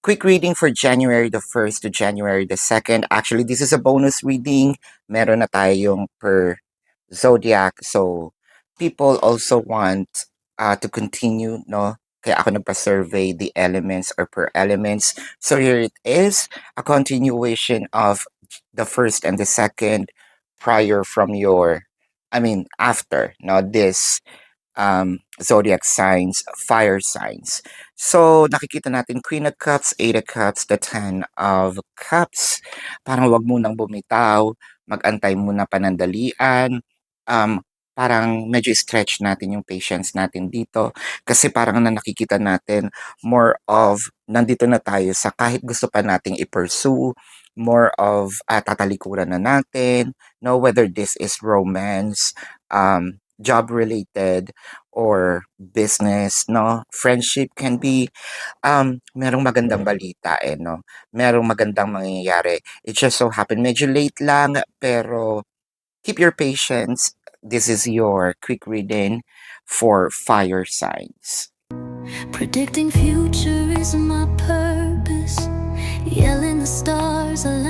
quick reading for January the 1st to January the 2nd. Actually, this is a bonus reading. Meron na tayong per zodiac. So, people also want to continue, no? Kaya ako nagpa-survey the elements or per elements. So, here it is, a continuation of the first and the second prior from your, after, no? This zodiac signs, fire signs. So, nakikita natin Queen of Cups, Eight of Cups, the Ten of Cups. Parang wag munang bumitaw, mag-antay muna panandalian. Parang medyo stretch natin yung patience natin dito. Kasi parang na nakikita natin more of nandito na tayo sa kahit gusto pa nating i-pursue, more of tatalikuran na natin, no, whether this is romance, job related or business, no? Friendship can be merong magandang balita no? Merong magandang mangyayari. It just so happened medyo late lang pero keep your patience. This is your quick reading for fire signs. Predicting future is my purpose. Yelling the stars alive.